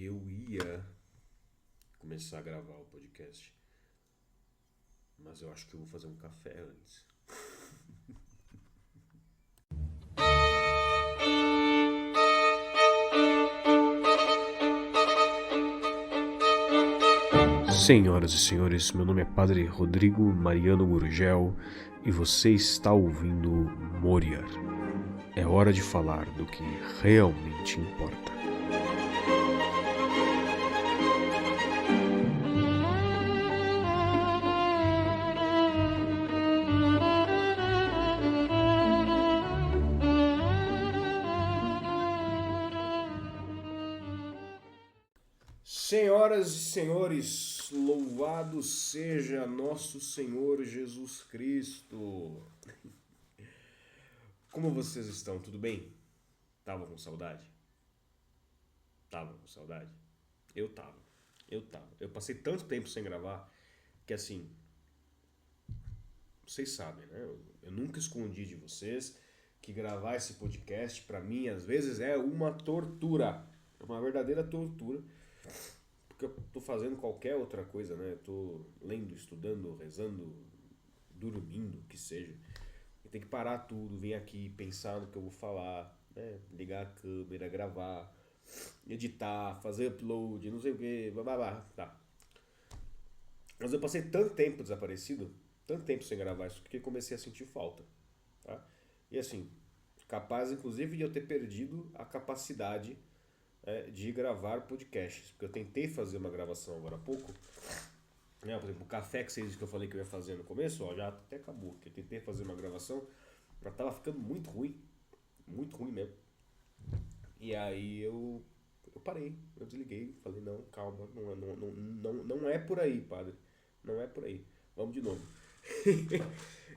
Eu ia começar a gravar o podcast, mas eu acho que eu vou fazer um café antes. Senhoras e senhores, meu nome é Padre Rodrigo Mariano Gurgel e você está ouvindo Moriar. É hora de falar do que realmente importa. Senhoras e senhores, louvado seja nosso Senhor Jesus Cristo. Como vocês estão? Tudo bem? Estavam com saudade? Estavam com saudade? Eu tava. Eu tava. Eu passei tanto tempo sem gravar que assim, vocês sabem, né? Eu nunca escondi de vocês que gravar esse podcast pra mim às vezes é uma tortura. É uma verdadeira tortura. Porque eu tô fazendo qualquer outra coisa, né? Eu tô lendo, estudando, rezando, dormindo, o que seja. E tem que parar tudo, vir aqui, pensar no que eu vou falar, né? Ligar a câmera, gravar, editar, fazer upload, não sei o que, blá blá blá. Tá. Mas eu passei tanto tempo desaparecido, tanto tempo sem gravar isso, que comecei a sentir falta. Tá? E assim, capaz inclusive de eu ter perdido a capacidade de gravar podcasts. Porque eu tentei fazer uma gravação agora há pouco, né? Por exemplo, o café que vocês que eu falei que eu ia fazer no começo, ó, já até acabou. Porque eu tentei fazer uma gravação, já tava ficando muito ruim mesmo. E aí eu parei, eu desliguei, falei, não, calma, não é por aí, padre. Não é por aí. Vamos de novo.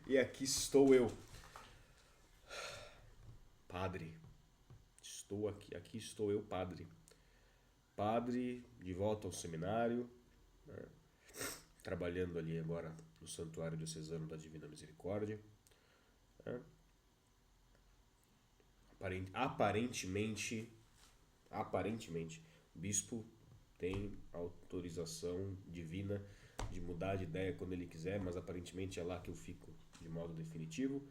E aqui estou eu, padre. Estou aqui, aqui estou eu, padre. Padre, de volta ao seminário, né? Trabalhando ali agora no Santuário Diocesano da Divina Misericórdia. Né? Aparentemente, o bispo tem autorização divina de mudar de ideia quando ele quiser, mas aparentemente é lá que eu fico de modo definitivo.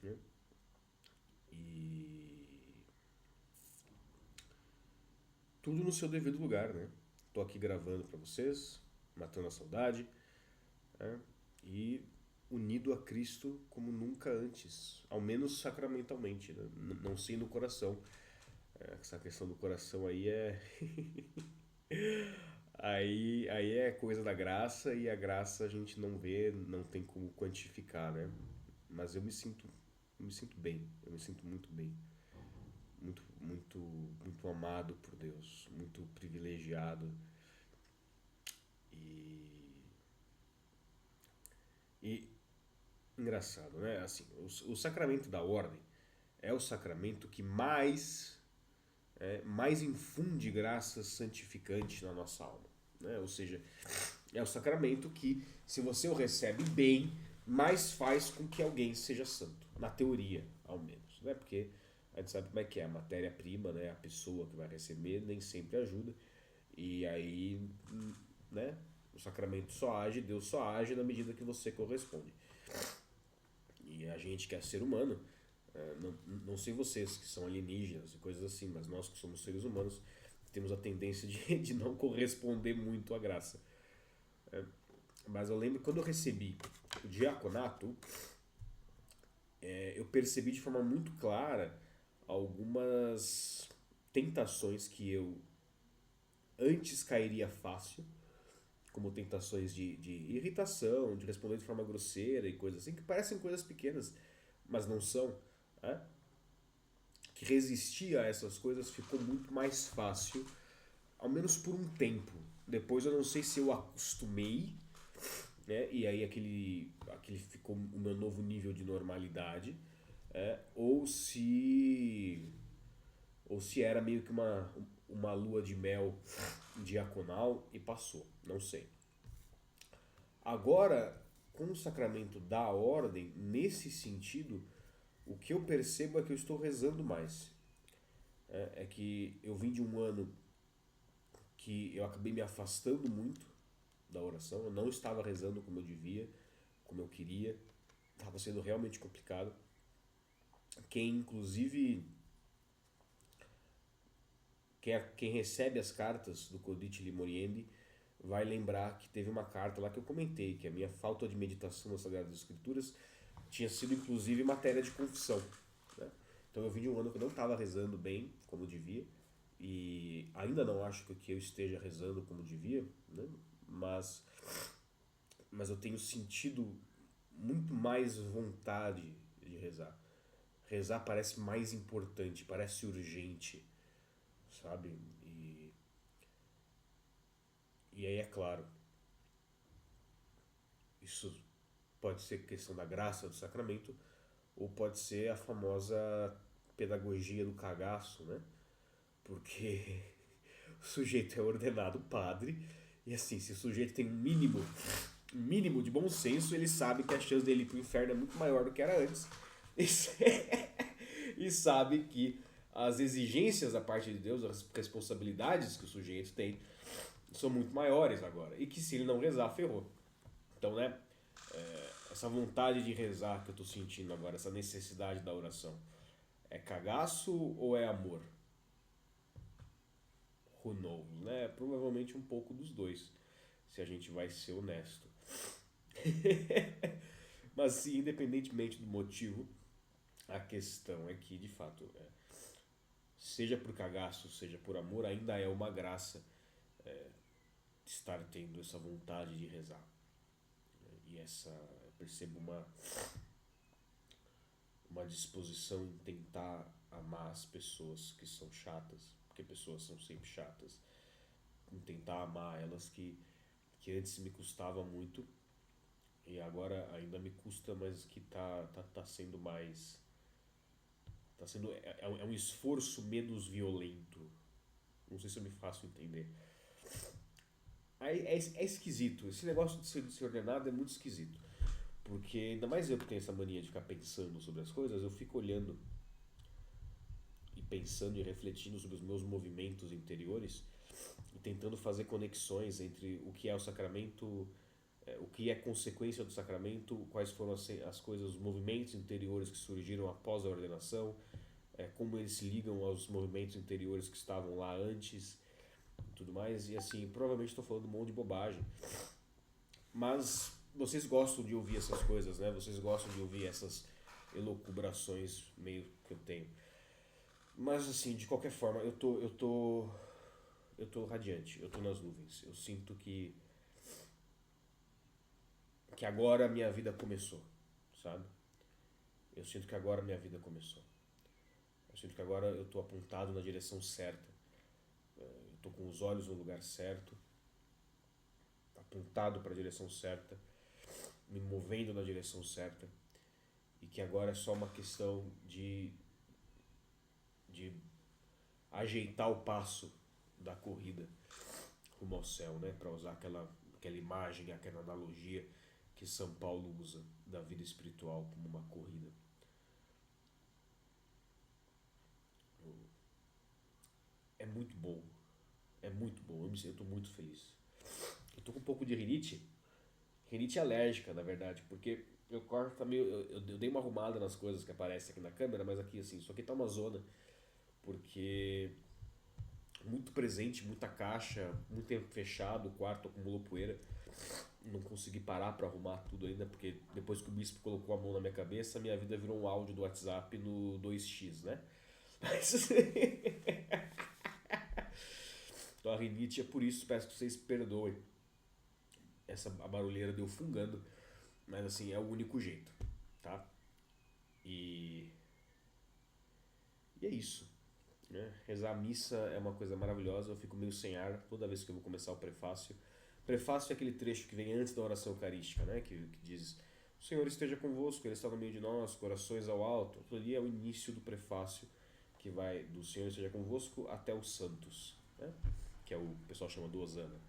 Né? E tudo no seu devido lugar, né? Tô aqui gravando para vocês, matando a saudade, né? E unido a Cristo como nunca antes, ao menos sacramentalmente, né? Não sei no coração. Essa questão do coração aí é aí é coisa da graça e a graça a gente não vê, não tem como quantificar, né? Mas eu me sinto bem, eu me sinto muito bem, muito amado por Deus, muito privilegiado e e engraçado, né? Assim, o sacramento da ordem é o sacramento que mais infunde graça santificante na nossa alma, né? Ou seja, é o sacramento que, se você o recebe bem, mais faz com que alguém seja santo, na teoria, ao menos, né? Porque a gente sabe como é que é, a matéria-prima, né? A pessoa que vai receber nem sempre ajuda, e aí, né? O sacramento só age, Deus só age na medida que você corresponde. E a gente que é ser humano, não sei vocês que são alienígenas e coisas assim, mas nós que somos seres humanos temos a tendência de não corresponder muito à graça. Mas eu lembro que quando eu recebi o diaconato, eu percebi de forma muito clara algumas tentações que eu antes cairia fácil, como tentações de irritação, de responder de forma grosseira e coisas assim, que parecem coisas pequenas, mas não são. Né? Que resistir a essas coisas ficou muito mais fácil, ao menos por um tempo. Depois eu não sei se eu acostumei, né? E aí aquele ficou o meu novo nível de normalidade, ou se era meio que uma lua de mel diaconal e passou, não sei. Agora, com o sacramento da ordem, nesse sentido, o que eu percebo é que eu estou rezando mais. É que eu vim de um ano que eu acabei me afastando muito da oração. Eu não estava rezando como eu devia, como eu queria. Estava sendo realmente complicado. Inclusive, quem recebe as cartas do Codite Limoriendi vai lembrar que teve uma carta lá que eu comentei, que a minha falta de meditação nas Sagradas Escrituras tinha sido inclusive matéria de confissão, né? Então eu vim de um ano que eu não estava rezando bem como devia, e ainda não acho que eu esteja rezando como devia, né? mas, mas eu tenho sentido muito mais vontade de rezar. Rezar parece mais importante, parece urgente, sabe? E aí é claro, isso pode ser questão da graça do sacramento, ou pode ser a famosa pedagogia do cagaço, né? Porque o sujeito é ordenado padre, e assim, se o sujeito tem um mínimo de bom senso, ele sabe que a chance dele ir pro inferno é muito maior do que era antes. E sabe que as exigências da parte de Deus, as responsabilidades que o sujeito tem, são muito maiores agora. E que se ele não rezar, ferrou. Então, né? Essa vontade de rezar que eu tô sentindo agora, essa necessidade da oração, é cagaço ou é amor? Who knows, né? Provavelmente um pouco dos dois, se a gente vai ser honesto. Mas sim, independentemente do motivo, a questão é que, de fato, seja por cagaço, seja por amor, ainda é uma graça estar tendo essa vontade de rezar. E eu percebo uma disposição em tentar amar as pessoas que são chatas, porque pessoas são sempre chatas, em tentar amar elas que antes me custava muito e agora ainda me custa, mas que tá sendo mais. Tá sendo, é um esforço menos violento. Não sei se eu me faço entender. É esquisito. Esse negócio de ser ordenado é muito esquisito. Porque ainda mais eu que tenho essa mania de ficar pensando sobre as coisas, eu fico olhando e pensando e refletindo sobre os meus movimentos interiores e tentando fazer conexões entre o que é o sacramento, o que é consequência do sacramento, quais foram as coisas, os movimentos interiores que surgiram após a ordenação, como eles se ligam aos movimentos interiores que estavam lá antes e tudo mais. E assim, provavelmente estou falando um monte de bobagem, mas vocês gostam de ouvir essas coisas, né? Vocês gostam de ouvir essas elucubrações meio que eu tenho. Mas assim, de qualquer forma, eu tô radiante, eu tô nas nuvens. Eu sinto que agora a minha vida começou, sabe? Eu sinto que agora a minha vida começou. Eu sinto que agora eu tô apontado na direção certa. Eu tô com os olhos no lugar certo, apontado para a direção certa, me movendo na direção certa. E que agora é só uma questão de ajeitar o passo da corrida rumo ao céu, né? Para usar aquela imagem, aquela analogia que São Paulo usa da vida espiritual como uma corrida. É muito bom, é muito bom, eu me sinto muito feliz. Eu tô com um pouco de rinite alérgica, na verdade, porque meu corpo tá meio. Eu dei uma arrumada nas coisas que aparecem aqui na câmera, mas aqui assim, isso aqui tá uma zona, porque muito presente, muita caixa, muito tempo fechado, o quarto acumulou poeira. Não consegui parar pra arrumar tudo ainda, porque depois que o bispo colocou a mão na minha cabeça, minha vida virou um áudio do WhatsApp no 2x, né? Mas, então a rinite é por isso, peço que vocês perdoem a barulheira deu fungando, mas assim, é o único jeito, tá? E, e é isso, né? Rezar a missa é uma coisa maravilhosa, eu fico meio sem ar toda vez que eu vou começar o prefácio. Prefácio é aquele trecho que vem antes da oração eucarística, né? Que diz: O Senhor esteja convosco, Ele está no meio de nós, corações ao alto. Aquilo ali é o início do prefácio, que vai do Senhor esteja convosco até os santos, né? Que é o pessoal chama do Hosana.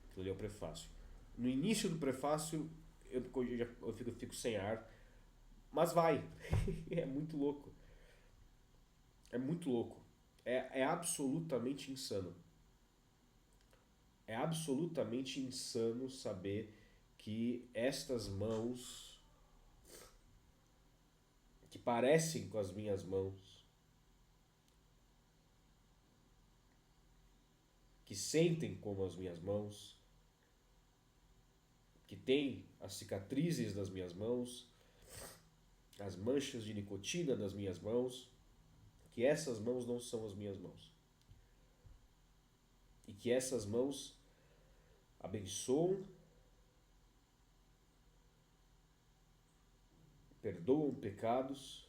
Aquilo ali é o prefácio. No início do prefácio, eu fico sem ar, mas vai. É muito louco. É muito louco. É absolutamente insano. É absolutamente insano saber que estas mãos, que parecem com as minhas mãos, que sentem como as minhas mãos, que têm as cicatrizes das minhas mãos, as manchas de nicotina das minhas mãos, que essas mãos não são as minhas mãos. E que essas mãos abençoam, perdoam pecados,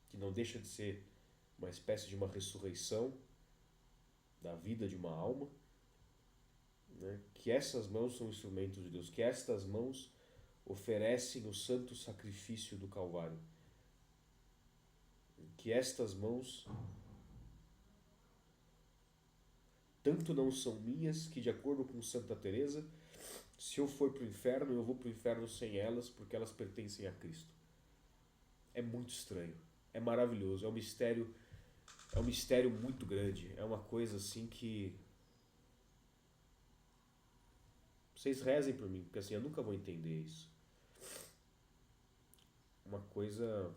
que não deixa de ser uma espécie de uma ressurreição da vida de uma alma, né? Que essas mãos são instrumentos de Deus, que estas mãos oferecem o santo sacrifício do Calvário, que estas mãos tanto não são minhas que, de acordo com Santa Teresa, se eu for para o inferno, eu vou para o inferno sem elas, porque elas pertencem a Cristo. É muito estranho, é maravilhoso, é um mistério muito grande, é uma coisa assim que vocês rezem por mim, porque assim eu nunca vou entender isso. Uma coisa,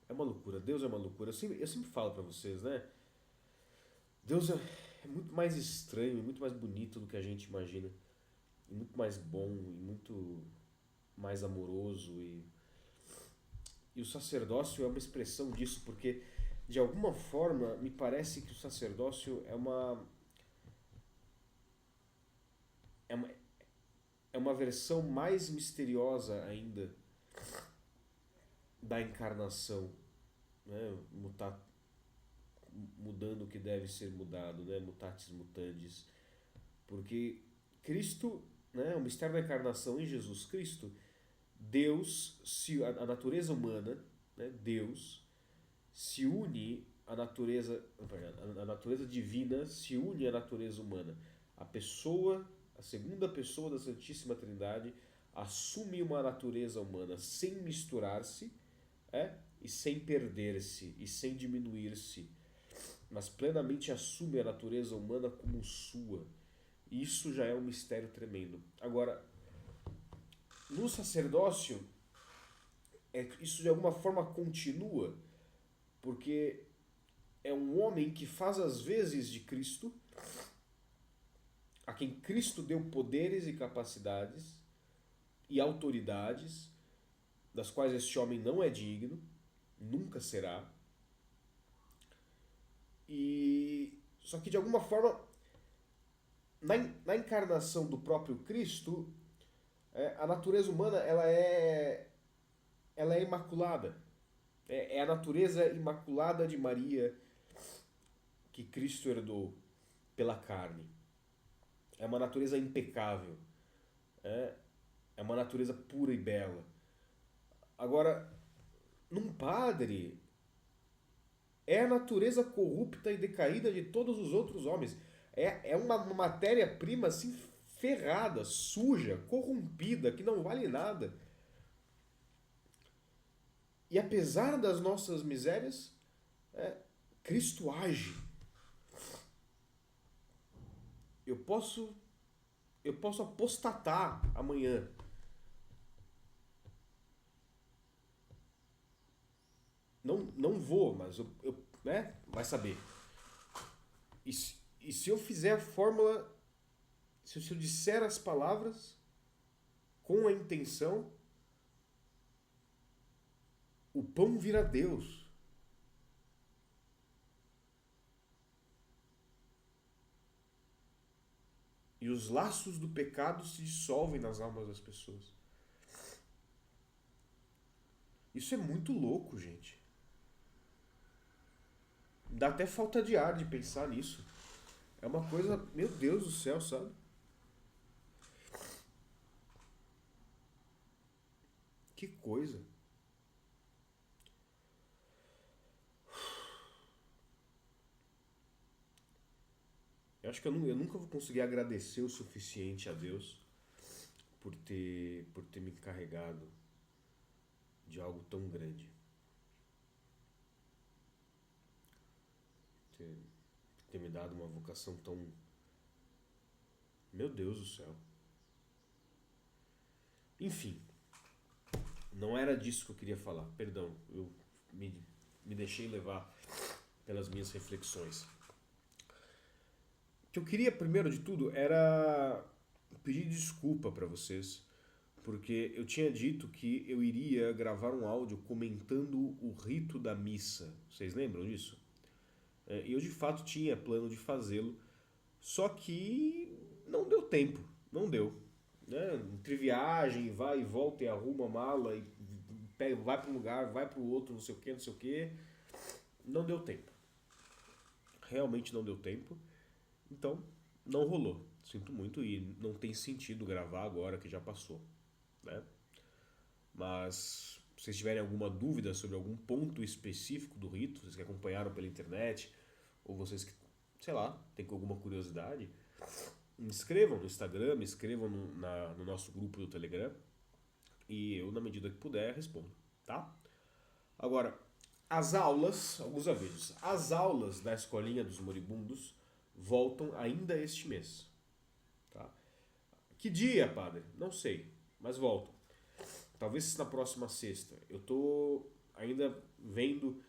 é uma loucura, Deus é uma loucura. Eu sempre falo para vocês, né? Deus é muito mais estranho, muito mais bonito do que a gente imagina, e muito mais bom, e muito mais amoroso, e o sacerdócio é uma expressão disso, porque de alguma forma me parece que o sacerdócio é uma, é uma versão mais misteriosa ainda da encarnação, né? Mudando o que deve ser mudado, né? Mutatis mutandis, porque Cristo, né? O mistério da encarnação em Jesus Cristo, Deus, a natureza humana, né? Deus se une à natureza, a natureza divina se une à natureza humana. A pessoa, a segunda pessoa da Santíssima Trindade assume uma natureza humana sem misturar-se, e sem perder-se e sem diminuir-se, mas plenamente assume a natureza humana como sua. Isso já é um mistério tremendo. Agora, no sacerdócio, isso de alguma forma continua, porque é um homem que faz as vezes de Cristo, a quem Cristo deu poderes e capacidades e autoridades, das quais este homem não é digno, nunca será. E só que de alguma forma, na encarnação do próprio Cristo, a natureza humana ela é imaculada. É a natureza imaculada de Maria que Cristo herdou pela carne. É uma natureza impecável. É, é uma natureza pura e bela. Agora, num padre, é a natureza corrupta e decaída de todos os outros homens. É uma matéria-prima assim ferrada, suja, corrompida, que não vale nada. E apesar das nossas misérias, Cristo age. Eu posso apostatar amanhã. Não vou, mas né? Vai saber. E se eu fizer a fórmula, se eu disser as palavras com a intenção, o pão vira Deus. E os laços do pecado se dissolvem nas almas das pessoas. Isso é muito louco, gente. Dá até falta de ar de pensar nisso. É uma coisa, meu Deus do céu, sabe? Que coisa. Eu acho que eu nunca vou conseguir agradecer o suficiente a Deus por ter me encarregado de algo tão grande. ter me dado uma vocação tão... Meu Deus do céu. Enfim, não era disso que eu queria falar. Perdão, eu me deixei levar pelas minhas reflexões. O que eu queria, primeiro de tudo, era pedir desculpa para vocês, porque eu tinha dito que eu iria gravar um áudio comentando o rito da missa. Vocês lembram disso? E eu de fato tinha plano de fazê-lo, só que não deu tempo, não deu. Né? Entre viagem, vai e volta e arruma a mala e pega, vai para um lugar, vai para o outro, não sei o que, não sei o que. Não deu tempo. Realmente não deu tempo. Então, não rolou. Sinto muito e não tem sentido gravar agora que já passou. Né? Mas se vocês tiverem alguma dúvida sobre algum ponto específico do rito, vocês que acompanharam pela internet, ou vocês que, sei lá, têm alguma curiosidade, me escrevam no Instagram, me escrevam no nosso grupo do Telegram e eu, na medida que puder, respondo, tá? Agora, as aulas, alguns avisos, as aulas da Escolinha dos Moribundos voltam ainda este mês, tá? Que dia, padre? Não sei, mas voltam. Talvez na próxima sexta. Eu tô ainda vendo,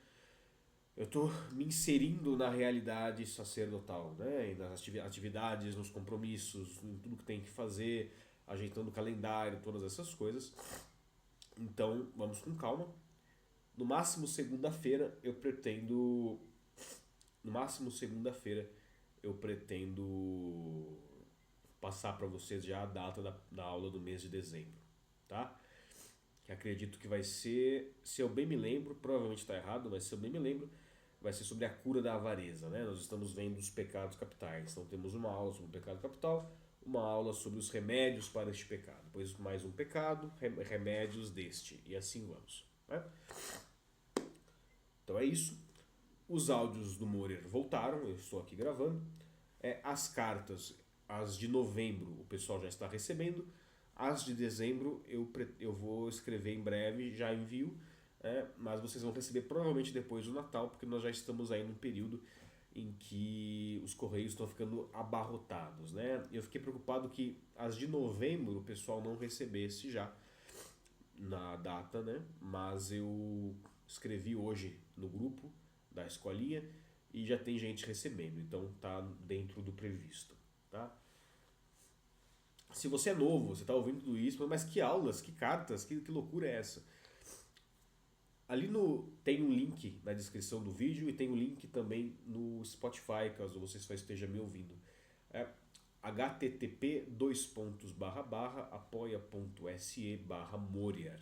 eu tô me inserindo na realidade sacerdotal, né? Nas atividades, nos compromissos, em tudo que tem que fazer, ajeitando o calendário, todas essas coisas. Então, vamos com calma. No máximo segunda-feira eu pretendo. No máximo segunda-feira eu pretendo passar para vocês já a data da aula do mês de dezembro, tá? Que acredito que vai ser, se eu bem me lembro, provavelmente está errado, mas se eu bem me lembro, vai ser sobre a cura da avareza, né? Nós estamos vendo os pecados capitais, então temos uma aula sobre o pecado capital, uma aula sobre os remédios para este pecado, depois mais um pecado, remédios deste, e assim vamos, né? Então é isso. Os áudios do Morer voltaram, eu estou aqui gravando. As cartas, as de novembro, o pessoal já está recebendo. As de dezembro eu vou escrever em breve, já envio. Mas vocês vão receber provavelmente depois do Natal, porque nós já estamos aí num período em que os correios estão ficando abarrotados, né? Eu fiquei preocupado que as de novembro o pessoal não recebesse já na data, né? Mas eu escrevi hoje no grupo da escolinha e já tem gente recebendo, então tá dentro do previsto, tá? Se você é novo, você está ouvindo tudo isso, mas que aulas, que cartas, que loucura é essa? Ali tem um link na descrição do vídeo e tem um link também no Spotify, caso você só esteja me ouvindo. http://apoia.se/moriar.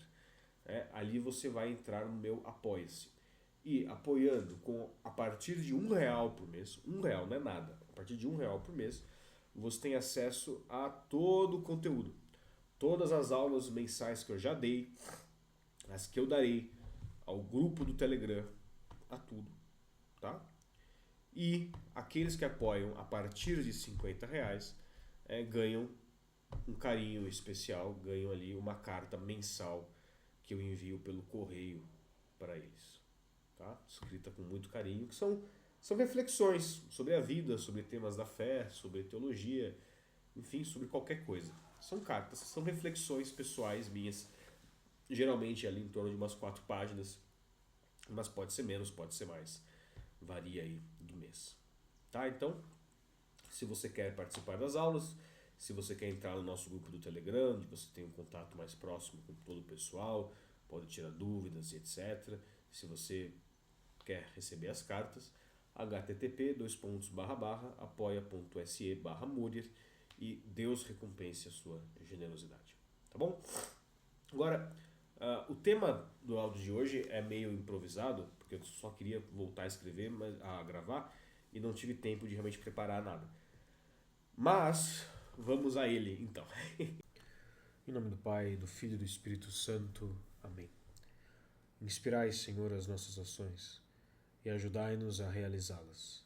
Ali você vai entrar no meu Apoia-se. E apoiando a partir de R$ 1 por mês, R$ 1 não é nada, a partir de R$ 1 por mês, você tem acesso a todo o conteúdo. Todas as aulas mensais que eu já dei, as que eu darei, ao grupo do Telegram, a tudo, tá? E aqueles que apoiam a partir de R$ 50 ganham um carinho especial, ganham ali uma carta mensal que eu envio pelo correio para eles, tá? Escrita com muito carinho, que são reflexões sobre a vida, sobre temas da fé, sobre teologia, enfim, sobre qualquer coisa. São cartas, são reflexões pessoais minhas, geralmente ali em torno de umas 4 páginas, mas pode ser menos, pode ser mais, varia aí do mês. Tá? Então, se você quer participar das aulas, se você quer entrar no nosso grupo do Telegram, onde você tem um contato mais próximo com todo o pessoal, pode tirar dúvidas e etc. Se você quer receber as cartas, http://apoia.se/morier e Deus recompense a sua generosidade. Tá bom? Agora, o tema do áudio de hoje é meio improvisado, porque eu só queria voltar a escrever, a gravar, e não tive tempo de realmente preparar nada. Mas, vamos a ele, então. Em nome do Pai, do Filho e do Espírito Santo. Amém. Inspirai, Senhor, as nossas ações e ajudai-nos a realizá-las,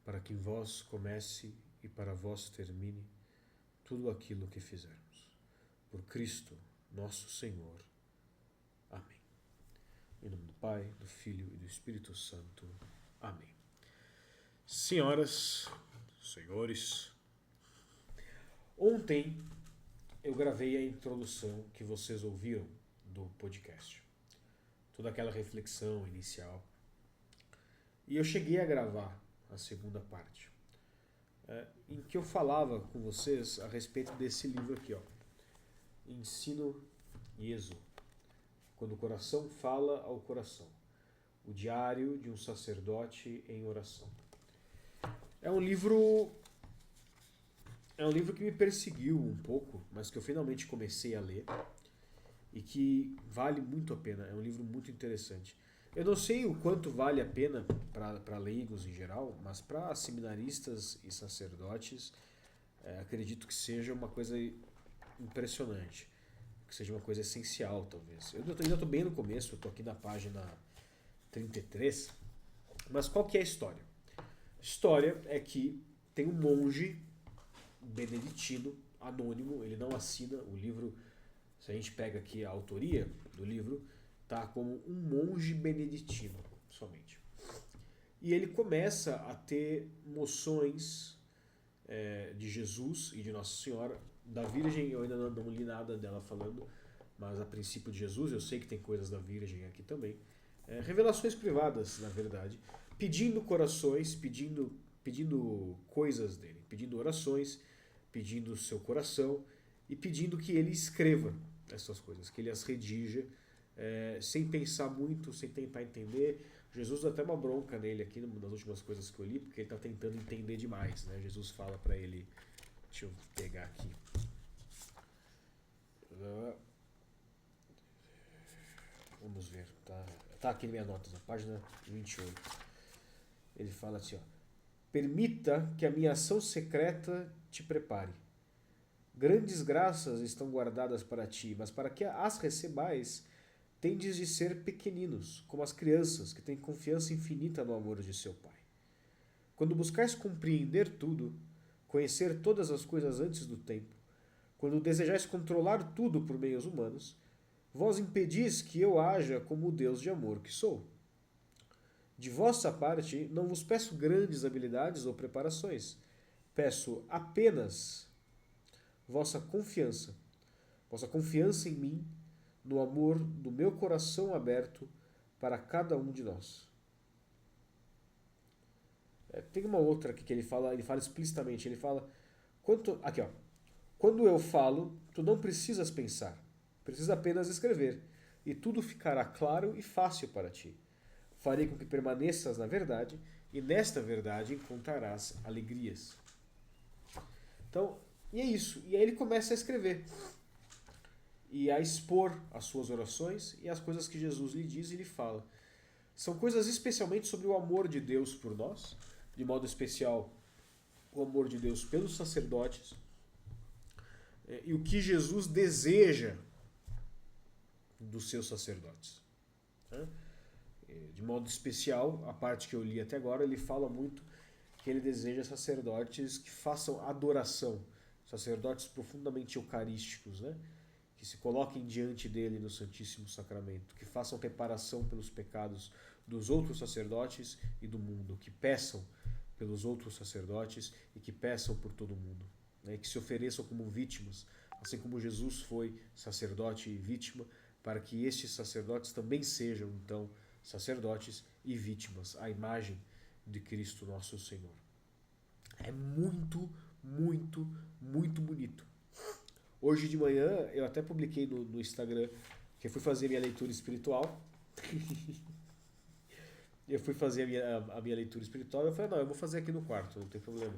para que em vós comece e para vós termine tudo aquilo que fizermos. Por Cristo, nosso Senhor. Amém. Em nome do Pai, do Filho e do Espírito Santo. Amém. Senhoras, senhores, ontem eu gravei a introdução que vocês ouviram do podcast. Toda aquela reflexão inicial. E eu cheguei a gravar a segunda parte, em que eu falava com vocês a respeito desse livro aqui, ó, Ensino Jesu, quando o coração fala ao coração, o diário de um sacerdote em oração. É um livro que me perseguiu um pouco, mas que eu finalmente comecei a ler e que vale muito a pena. É um livro muito interessante. Eu não sei o quanto vale a pena para leigos em geral, mas para seminaristas e sacerdotes, acredito que seja uma coisa impressionante, que seja uma coisa essencial, talvez. Eu ainda estou bem no começo, eu estou aqui na página 33, mas qual que é a história? A história é que tem um monge beneditino, anônimo, ele não assina o livro. Se a gente pega aqui a autoria do livro, tá como um monge beneditino somente. E ele começa a ter noções de Jesus e de Nossa Senhora. Da Virgem eu ainda não li nada dela falando, mas a princípio de Jesus eu sei que tem coisas da Virgem aqui também. Revelações privadas, na verdade, pedindo corações, pedindo coisas dele, pedindo orações, pedindo seu coração e pedindo que ele escreva essas coisas, que ele as redija, sem pensar muito, sem tentar entender. Jesus dá até uma bronca nele aqui nas últimas coisas que eu li, porque ele está tentando entender demais, né? Jesus fala para ele, deixa eu pegar aqui. Vamos ver, tá aqui em minhas notas, na página 28. Ele fala assim, ó: permita que a minha ação secreta te prepare. Grandes graças estão guardadas para ti, mas para que as recebais, tendes de ser pequeninos, como as crianças que têm confiança infinita no amor de seu Pai. Quando buscais compreender tudo, conhecer todas as coisas antes do tempo, quando desejais controlar tudo por meios humanos, vós impedis que eu haja como o Deus de amor que sou. De vossa parte, não vos peço grandes habilidades ou preparações. Peço apenas vossa confiança em mim, no amor do meu coração aberto para cada um de nós. Tem uma outra aqui que ele fala explicitamente, ele fala, aqui ó, quando eu falo, tu não precisas pensar, precisa apenas escrever, e tudo ficará claro e fácil para ti. Farei com que permaneças na verdade, e nesta verdade encontrarás alegrias. Então, e é isso. E aí ele começa a escrever. E a expor as suas orações e as coisas que Jesus lhe diz e lhe fala. São coisas especialmente sobre o amor de Deus por nós, de modo especial o amor de Deus pelos sacerdotes, e o que Jesus deseja dos seus sacerdotes. De modo especial, a parte que eu li até agora, ele fala muito que ele deseja sacerdotes que façam adoração, sacerdotes profundamente eucarísticos, né? Que se coloquem diante dele no Santíssimo Sacramento, que façam reparação pelos pecados dos outros sacerdotes e do mundo, que peçam pelos outros sacerdotes e que peçam por todo mundo, né? Que se ofereçam como vítimas, assim como Jesus foi sacerdote e vítima, para que estes sacerdotes também sejam, então, sacerdotes e vítimas, à imagem de Cristo nosso Senhor. É muito, muito, muito bonito. Hoje de manhã, eu até publiquei no Instagram que eu fui fazer minha leitura espiritual. Eu fui fazer a minha leitura espiritual e eu falei, não, eu vou fazer aqui no quarto, não tem problema.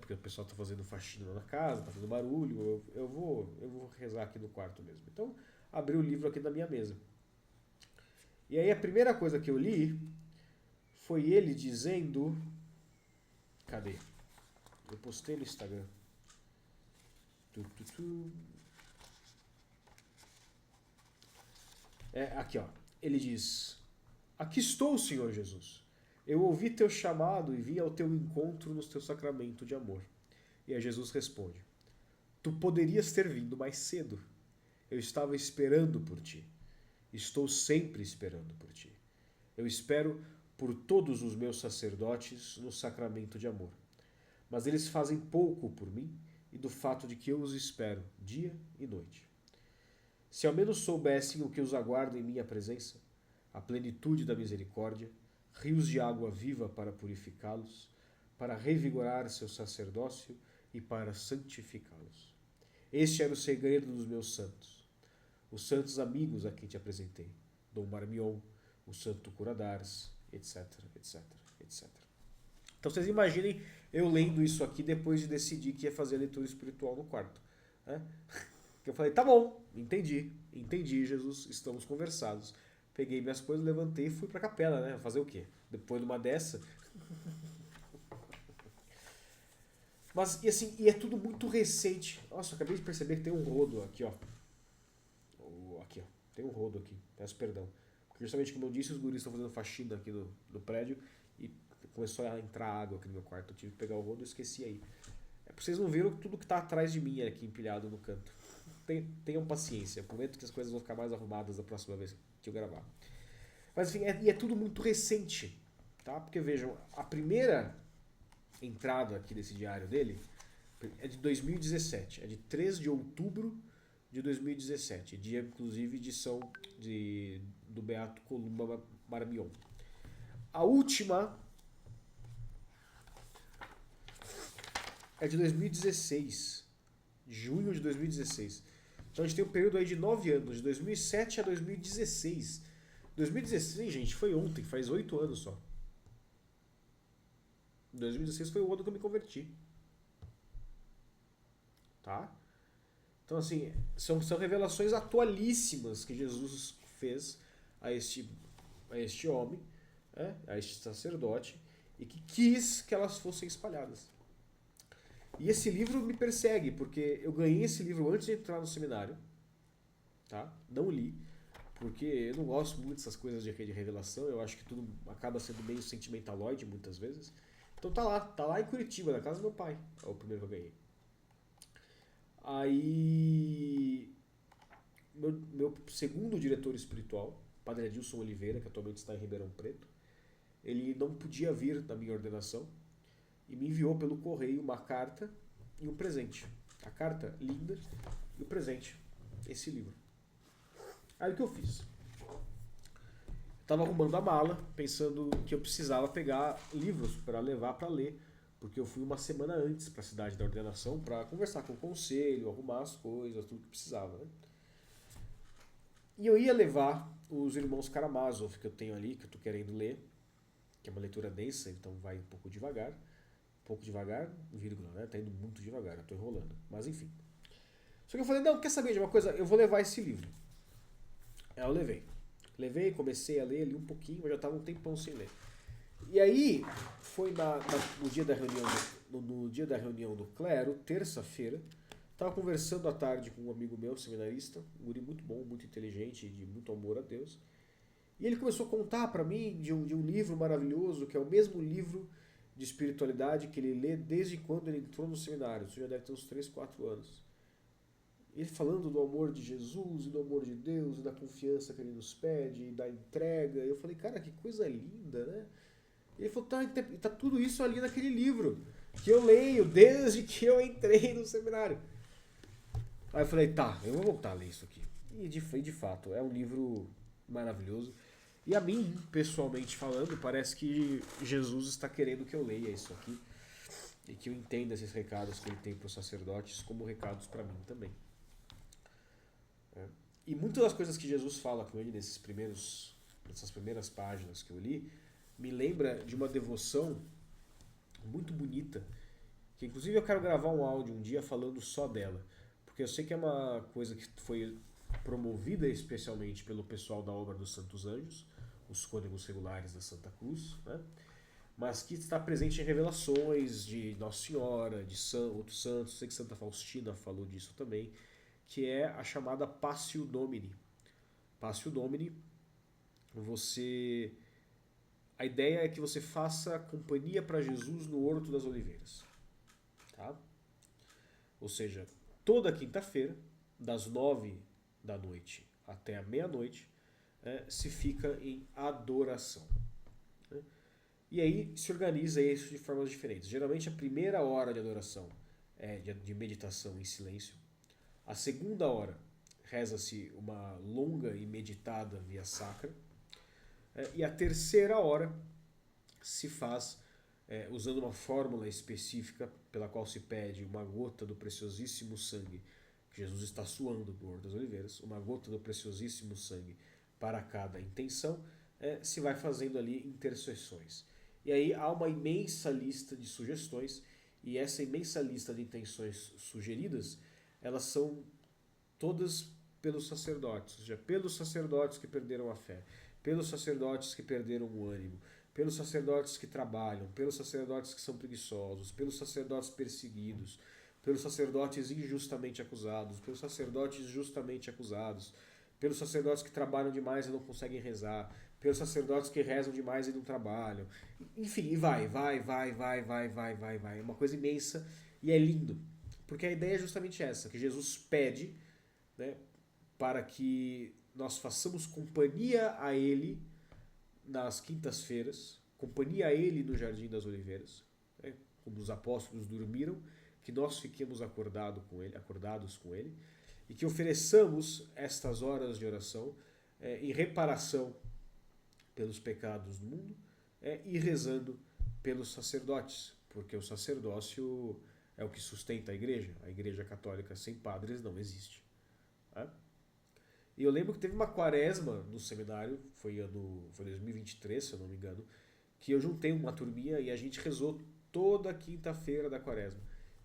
Porque o pessoal está fazendo faxina na casa, está fazendo barulho, eu vou rezar aqui no quarto mesmo. Então, abri o livro aqui na minha mesa. E aí a primeira coisa que eu li foi ele dizendo... Cadê? Eu postei no Instagram. Aqui, ó. Ele diz: aqui estou, Senhor Jesus. Eu ouvi teu chamado e vim ao teu encontro no teu sacramento de amor. E aí Jesus responde: tu poderias ter vindo mais cedo. Eu estava esperando por ti. Estou sempre esperando por ti. Eu espero por todos os meus sacerdotes no sacramento de amor. Mas eles fazem pouco por mim e do fato de que eu os espero dia e noite. Se ao menos soubessem o que os aguarda em minha presença, a plenitude da misericórdia, rios de água viva para purificá-los, para revigorar seu sacerdócio e para santificá-los. Este era o segredo dos meus santos, os santos amigos a quem te apresentei, Dom Marmion, o santo Curadars, etc, etc, etc. Então vocês imaginem eu lendo isso aqui depois de decidir que ia fazer a leitura espiritual no quarto. Né? Eu falei, tá bom, entendi, Jesus, estamos conversados. Peguei minhas coisas, levantei e fui pra capela, né? Fazer o quê? Depois de uma dessa. Mas, e assim, e é tudo muito recente. Nossa, eu acabei de perceber que tem um rodo aqui, ó. Aqui, ó. Tem um rodo aqui. Peço perdão. Porque justamente como eu disse, os guris estão fazendo faxina aqui no prédio e começou a entrar água aqui no meu quarto. Eu tive que pegar o rodo e esqueci aí. É pra vocês não verem tudo que tá atrás de mim aqui empilhado no canto. Tenham paciência. Prometo que as coisas vão ficar mais arrumadas da próxima vez que eu gravar. Mas enfim, é tudo muito recente. Tá? Porque vejam, a primeira entrada aqui desse diário dele é de 2017. É de 3 de outubro de 2017. Dia, inclusive, do Beato Columba Marmion. A última é de 2016. Junho de 2016. Então a gente tem um período aí de 9 anos, de 2007 a 2016. 2016, gente, foi ontem, faz 8 anos só. 2016 foi o ano que eu me converti. Tá? Então, assim, são revelações atualíssimas que Jesus fez a este homem, a este sacerdote, e que quis que elas fossem espalhadas. E esse livro me persegue, porque eu ganhei esse livro antes de entrar no seminário, tá? Não li, porque eu não gosto muito dessas coisas de revelação, eu acho que tudo acaba sendo meio sentimentaloide muitas vezes. Então tá lá em Curitiba, na casa do meu pai, é o primeiro que eu ganhei. Aí, meu segundo diretor espiritual, Padre Adilson Oliveira, que atualmente está em Ribeirão Preto, ele não podia vir na minha ordenação e me enviou pelo correio uma carta e um presente. A carta linda e o presente, esse livro. Aí o que eu fiz? Estava arrumando a mala, pensando que eu precisava pegar livros para levar para ler, porque eu fui uma semana antes para a cidade da ordenação para conversar com o conselho, arrumar as coisas, tudo que precisava. Né? E eu ia levar os Irmãos Karamazov que eu tenho ali, que eu estou querendo ler, que é uma leitura densa, então vai um pouco devagar, vírgula, né? Tá indo muito devagar, eu tô enrolando, mas enfim. Só que eu falei, não, quer saber de uma coisa? Eu vou levar esse livro. Aí eu levei, comecei a ler, li um pouquinho, mas já tava um tempão sem ler. E aí, foi no dia da reunião do clero, terça-feira, tava conversando à tarde com um amigo meu, seminarista, um guri muito bom, muito inteligente, de muito amor a Deus. E ele começou a contar para mim de um livro maravilhoso, que é o mesmo livro de espiritualidade que ele lê desde quando ele entrou no seminário. Isso já deve ter uns 3, 4 anos. Ele falando do amor de Jesus, e do amor de Deus, e da confiança que ele nos pede, e da entrega. Eu falei, cara, que coisa linda, né? Ele falou, tá tudo isso ali naquele livro, que eu leio desde que eu entrei no seminário. Aí eu falei, tá, eu vou voltar a ler isso aqui. E de fato, é um livro maravilhoso. E a mim, pessoalmente falando, parece que Jesus está querendo que eu leia isso aqui e que eu entenda esses recados que ele tem para os sacerdotes como recados para mim também. E muitas das coisas que Jesus fala com ele nessas primeiras páginas que eu li me lembra de uma devoção muito bonita, que inclusive eu quero gravar um áudio um dia falando só dela, porque eu sei que é uma coisa que foi promovida especialmente pelo pessoal da obra dos Santos Anjos, os cônegos regulares da Santa Cruz, né? Mas que está presente em revelações de Nossa Senhora, de outros santos, sei que Santa Faustina falou disso também, que é a chamada Passio Domini. Passio Domini, a ideia é que você faça companhia para Jesus no Horto das Oliveiras. Tá? Ou seja, toda quinta-feira, das 9 da noite até a meia-noite, se fica em adoração. né? E aí se organiza isso de formas diferentes. Geralmente a primeira hora de adoração é de meditação em silêncio. A segunda hora reza-se uma longa e meditada via sacra. E a terceira hora se faz usando uma fórmula específica pela qual se pede uma gota do preciosíssimo sangue que Jesus está suando do Horto das Oliveiras, uma gota do preciosíssimo sangue para cada intenção, se vai fazendo ali intercessões. E aí há uma imensa lista de sugestões, e essa imensa lista de intenções sugeridas, elas são todas pelos sacerdotes, ou seja, pelos sacerdotes que perderam a fé, pelos sacerdotes que perderam o ânimo, pelos sacerdotes que trabalham, pelos sacerdotes que são preguiçosos, pelos sacerdotes perseguidos, pelos sacerdotes injustamente acusados, pelos sacerdotes justamente acusados, pelos sacerdotes que trabalham demais e não conseguem rezar, pelos sacerdotes que rezam demais e não trabalham. Enfim, e vai. É uma coisa imensa e é lindo. Porque a ideia é justamente essa, que Jesus pede, né, para que nós façamos companhia a Ele nas quintas-feiras, companhia a Ele no Jardim das Oliveiras, né, como os apóstolos dormiram, que nós fiquemos acordados com Ele, e que ofereçamos estas horas de oração em reparação pelos pecados do mundo e rezando pelos sacerdotes, porque o sacerdócio é o que sustenta a Igreja Católica sem padres não existe. Tá? E eu lembro que teve uma quaresma no seminário, foi 2023, se eu não me engano, que eu juntei uma turminha e a gente rezou toda quinta-feira da quaresma.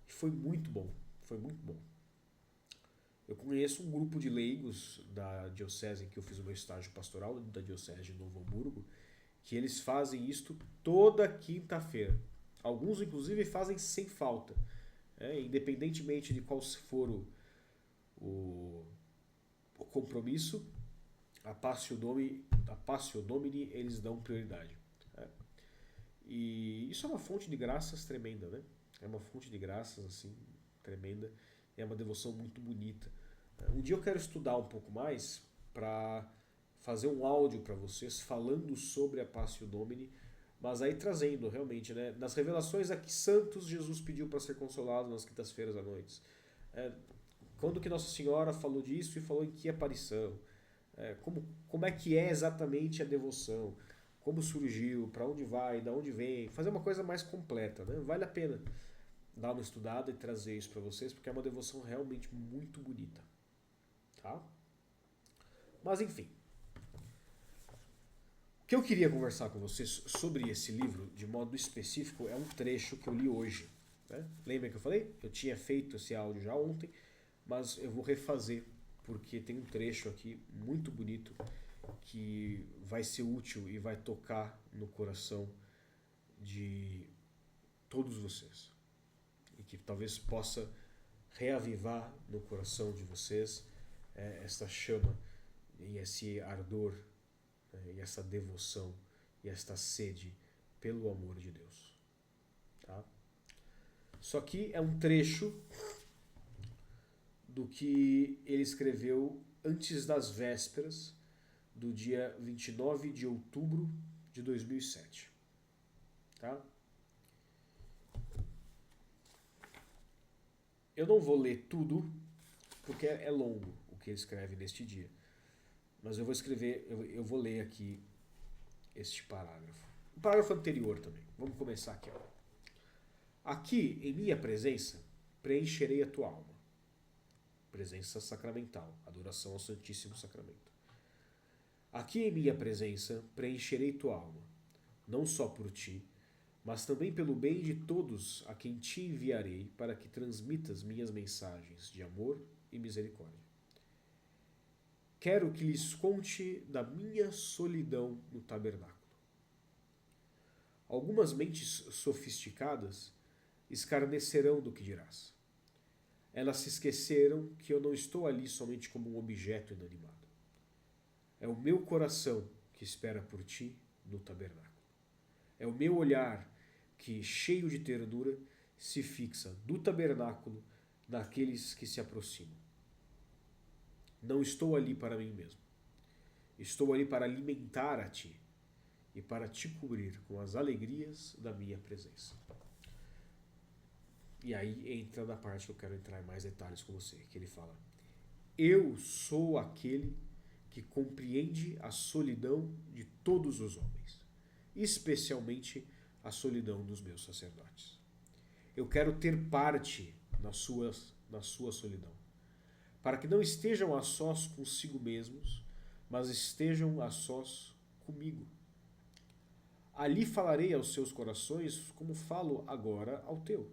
E foi muito bom, foi muito bom. Eu conheço um grupo de leigos da diocese em que eu fiz o meu estágio pastoral, da diocese de Novo Hamburgo, que eles fazem isto toda quinta-feira. Alguns, inclusive, fazem sem falta. Independentemente de qual for o compromisso, a Passio Domini eles dão prioridade. E isso é uma fonte de graças tremenda, né? É uma fonte de graças assim tremenda. É uma devoção muito bonita. Um dia eu quero estudar um pouco mais para fazer um áudio para vocês falando sobre a Passio Domini, mas aí trazendo realmente, né, nas revelações a que santos Jesus pediu para ser consolado nas quintas-feiras à noite. Quando que Nossa Senhora falou disso e falou em que aparição? Como é que é exatamente a devoção? Como surgiu? Para onde vai? Da onde vem? Fazer uma coisa mais completa, né? Vale a pena dar uma estudada e trazer isso para vocês, porque é uma devoção realmente muito bonita. Tá? Mas enfim. O que eu queria conversar com vocês sobre esse livro, de modo específico, é um trecho que eu li hoje. Né? Lembra que eu falei? Eu tinha feito esse áudio já ontem, mas eu vou refazer, porque tem um trecho aqui muito bonito que vai ser útil e vai tocar no coração de todos vocês. E que talvez possa reavivar no coração de vocês essa chama e esse ardor e essa devoção e esta sede pelo amor de Deus. Tá? Isso aqui é um trecho do que ele escreveu antes das vésperas do dia 29 de outubro de 2007. Tá? Eu não vou ler tudo, porque é longo o que ele escreve neste dia. Mas eu vou ler aqui este parágrafo. O parágrafo anterior também. Vamos começar aqui. Ó. Aqui, em minha presença, preencherei a tua alma. Presença sacramental, adoração ao Santíssimo Sacramento. Aqui em minha presença, preencherei tua alma, não só por ti, mas também pelo bem de todos a quem te enviarei para que transmitas minhas mensagens de amor e misericórdia. Quero que lhes conte da minha solidão no tabernáculo. Algumas mentes sofisticadas escarnecerão do que dirás. Elas se esqueceram que eu não estou ali somente como um objeto inanimado. É o meu coração que espera por ti no tabernáculo. É o meu olhar que, cheio de ternura, se fixa do tabernáculo naqueles que se aproximam. Não estou ali para mim mesmo. Estou ali para alimentar a ti e para te cobrir com as alegrias da minha presença. E aí entra na parte que eu quero entrar em mais detalhes com você, que ele fala: eu sou aquele que compreende a solidão de todos os homens, especialmente a solidão dos meus sacerdotes. Eu quero ter parte na sua solidão, para que não estejam a sós consigo mesmos, mas estejam a sós comigo. Ali falarei aos seus corações como falo agora ao teu.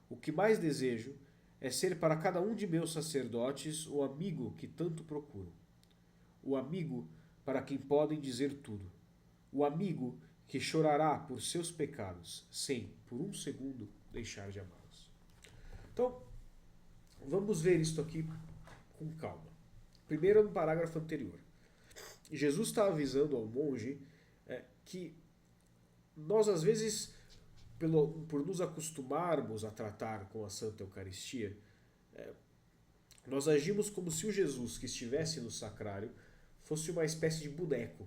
O que mais desejo é ser para cada um de meus sacerdotes o amigo que tanto procuram. O amigo para quem podem dizer tudo. O amigo que chorará por seus pecados, sem, por um segundo, deixar de amá-los. Então, vamos ver isto aqui com calma. Primeiro, no parágrafo anterior. Jesus está avisando ao monge que nós, às vezes, por nos acostumarmos a tratar com a Santa Eucaristia, nós agimos como se o Jesus que estivesse no sacrário fosse uma espécie de boneco.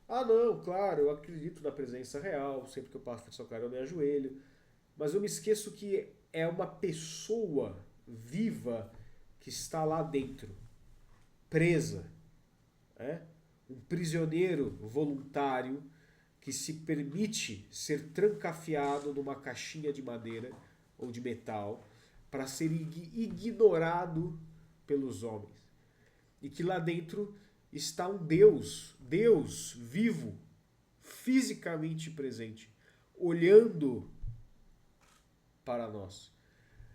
Ah, não, claro, eu acredito na presença real, sempre que eu passo pelo sacrário eu me ajoelho, mas eu me esqueço que é uma pessoa viva que está lá dentro, presa, um prisioneiro voluntário que se permite ser trancafiado numa caixinha de madeira ou de metal para ser ignorado pelos homens. E que lá dentro está um Deus vivo, fisicamente presente, olhando para nós,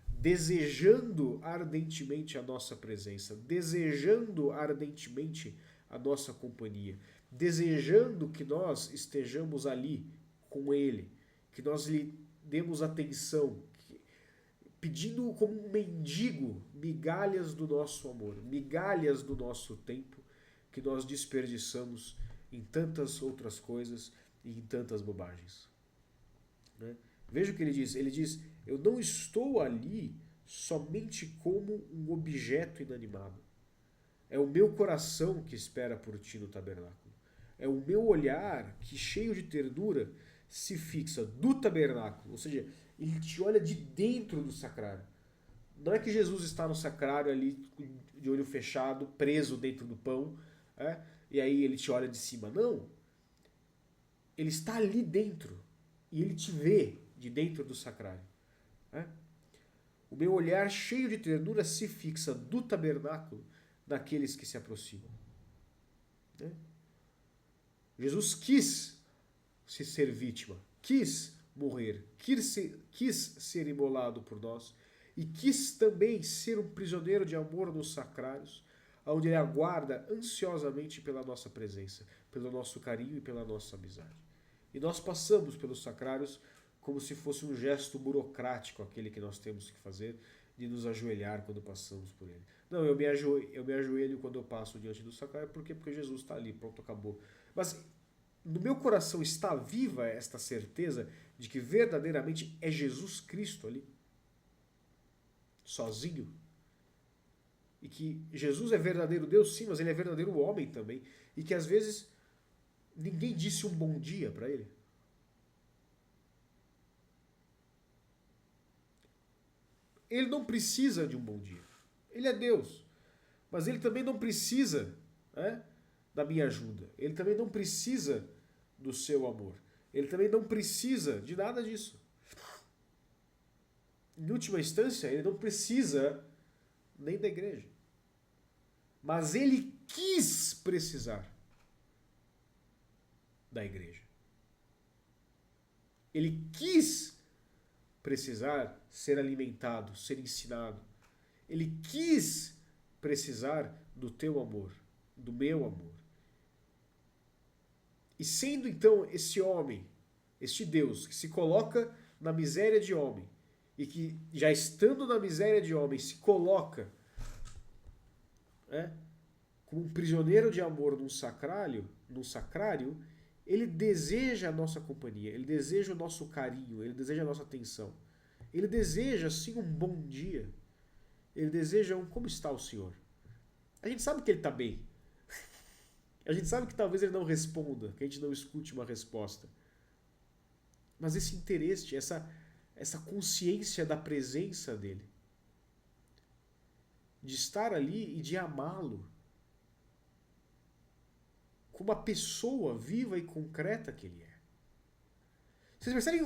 desejando ardentemente a nossa presença, desejando ardentemente a nossa companhia, desejando que nós estejamos ali com Ele, que nós lhe demos atenção, pedindo como um mendigo migalhas do nosso amor, migalhas do nosso tempo que nós desperdiçamos em tantas outras coisas e em tantas bobagens. Veja o que ele diz, eu não estou ali somente como um objeto inanimado. É o meu coração que espera por ti no tabernáculo. É o meu olhar que, cheio de ternura, se fixa do tabernáculo. Ou seja, ele te olha de dentro do sacrário. Não é que Jesus está no sacrário ali, de olho fechado, preso dentro do pão, e aí ele te olha de cima. Não. Ele está ali dentro. E ele te vê de dentro do sacrário. O meu olhar cheio de ternura se fixa do tabernáculo naqueles que se aproximam. Jesus quis se ser vítima, quis morrer, quis ser imolado por nós e quis também ser um prisioneiro de amor nos sacrários, onde ele aguarda ansiosamente pela nossa presença, pelo nosso carinho e pela nossa amizade. E nós passamos pelos sacrários como se fosse um gesto burocrático, aquele que nós temos que fazer, de nos ajoelhar quando passamos por ele. Não, eu me ajoelho quando eu passo diante do sacrário, por quê? Porque Jesus está ali, pronto, acabou. Mas no meu coração está viva esta certeza de que verdadeiramente é Jesus Cristo ali, sozinho. E que Jesus é verdadeiro Deus, sim, mas ele é verdadeiro homem também. E que às vezes ninguém disse um bom dia para ele. Ele não precisa de um bom dia. Ele é Deus. Mas ele também não precisa da minha ajuda. Ele também não precisa do seu amor. Ele também não precisa de nada disso. Em última instância, ele não precisa nem da igreja. Mas ele quis precisar da igreja. Ele quis precisar ser alimentado, ser ensinado. Ele quis precisar do teu amor, do meu amor. E sendo então esse homem, este Deus, que se coloca na miséria de homem, e que já estando na miséria de homem, se coloca como um prisioneiro de amor num sacrário, ele deseja a nossa companhia, ele deseja o nosso carinho, ele deseja a nossa atenção. Ele deseja, sim, um bom dia. Ele deseja um como está o Senhor. A gente sabe que ele está bem. A gente sabe que talvez ele não responda, que a gente não escute uma resposta. Mas esse interesse, essa consciência da presença dele, de estar ali e de amá-lo, como a pessoa viva e concreta que ele é. Vocês percebem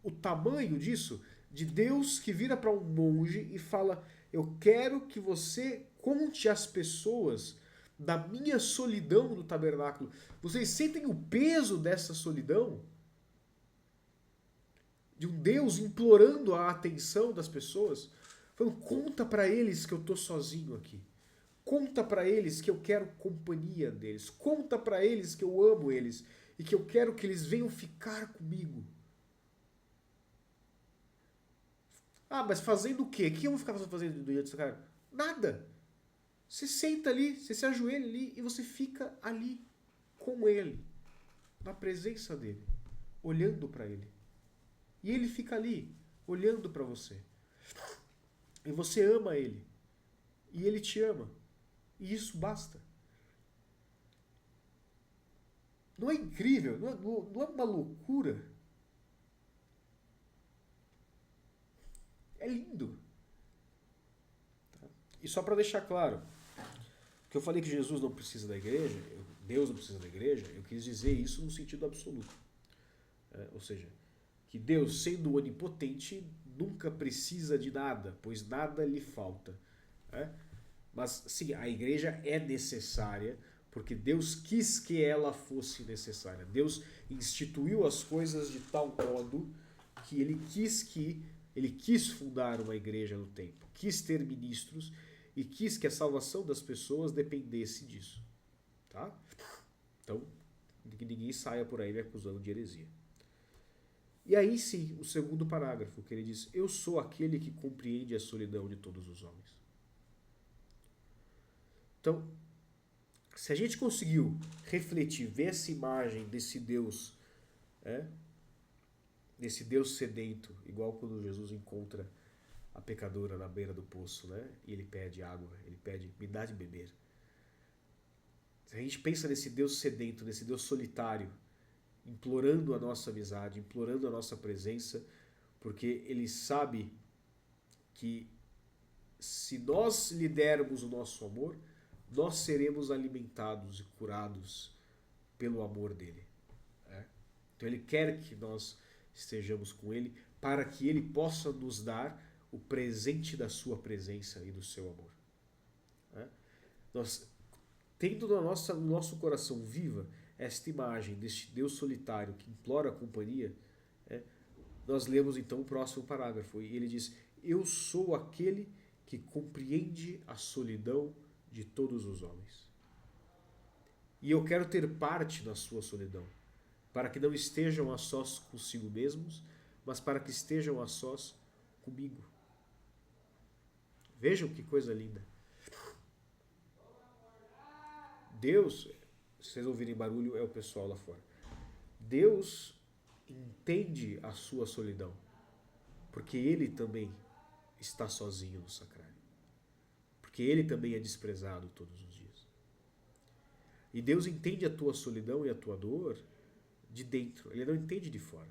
o tamanho disso? De Deus que vira para um monge e fala: eu quero que você conte às pessoas da minha solidão no tabernáculo. Vocês sentem o peso dessa solidão? De um Deus implorando a atenção das pessoas? Falando: conta para eles que eu tô sozinho aqui. Conta para eles que eu quero companhia deles. Conta para eles que eu amo eles e que eu quero que eles venham ficar comigo. Ah, mas fazendo o quê? O que eu vou ficar fazendo do dia desse cara? Nada. Você senta ali, você se ajoelha ali e você fica ali com ele, na presença dele, olhando para ele. E ele fica ali, olhando para você. E você ama ele. E ele te ama. E isso basta. Não é incrível? Não é uma loucura? É lindo. E só para deixar claro, que eu falei que Jesus não precisa da igreja, Deus não precisa da igreja, eu quis dizer isso no sentido absoluto. Ou seja, que Deus, sendo onipotente, nunca precisa de nada, pois nada lhe falta. Mas sim, a igreja é necessária, porque Deus quis que ela fosse necessária. Deus instituiu as coisas de tal modo que ele quis fundar uma igreja no tempo, quis ter ministros e quis que a salvação das pessoas dependesse disso. Tá? Então, que ninguém saia por aí me acusando de heresia. E aí sim, o segundo parágrafo, que ele diz: eu sou aquele que compreende a solidão de todos os homens. Então, se a gente conseguiu refletir, ver essa imagem desse Deus, desse Deus sedento, igual quando Jesus encontra a pecadora na beira do poço, né? E ele pede água, ele pede: me dá de beber. Se a gente pensa nesse Deus sedento, nesse Deus solitário, implorando a nossa amizade, implorando a nossa presença, porque ele sabe que se nós lhe dermos o nosso amor, nós seremos alimentados e curados pelo amor dele. Então ele quer que nós estejamos com ele para que ele possa nos dar o presente da sua presença e do seu amor. Nós, tendo no nosso coração viva esta imagem deste Deus solitário que implora a companhia, nós lemos então o próximo parágrafo e ele diz: eu sou aquele que compreende a solidão de todos os homens. E eu quero ter parte na sua solidão, para que não estejam a sós consigo mesmos, mas para que estejam a sós comigo. Vejam que coisa linda. Deus, se vocês ouvirem barulho, é o pessoal lá fora. Deus entende a sua solidão, porque ele também está sozinho no sacrário. Porque ele também é desprezado todos os dias. E Deus entende a tua solidão e a tua dor de dentro, ele não entende de fora.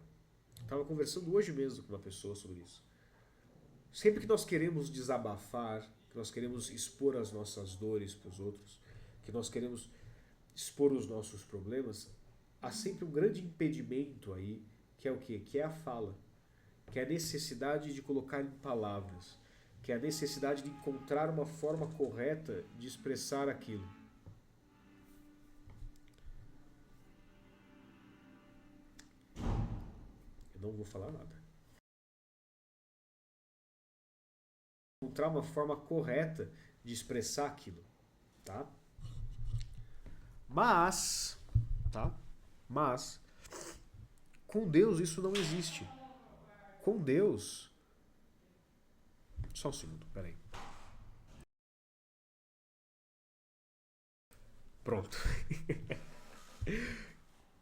Estava conversando hoje mesmo com uma pessoa sobre isso. Sempre que nós queremos desabafar, que nós queremos expor as nossas dores para os outros, que nós queremos expor os nossos problemas, há sempre um grande impedimento aí, que é o quê? Que é a fala, que é a necessidade de colocar em palavras, que é a necessidade de encontrar uma forma correta de expressar aquilo. Eu não vou falar nada. Encontrar uma forma correta de expressar aquilo, tá? Mas com Deus isso não existe. Com Deus, só um segundo, peraí. Pronto.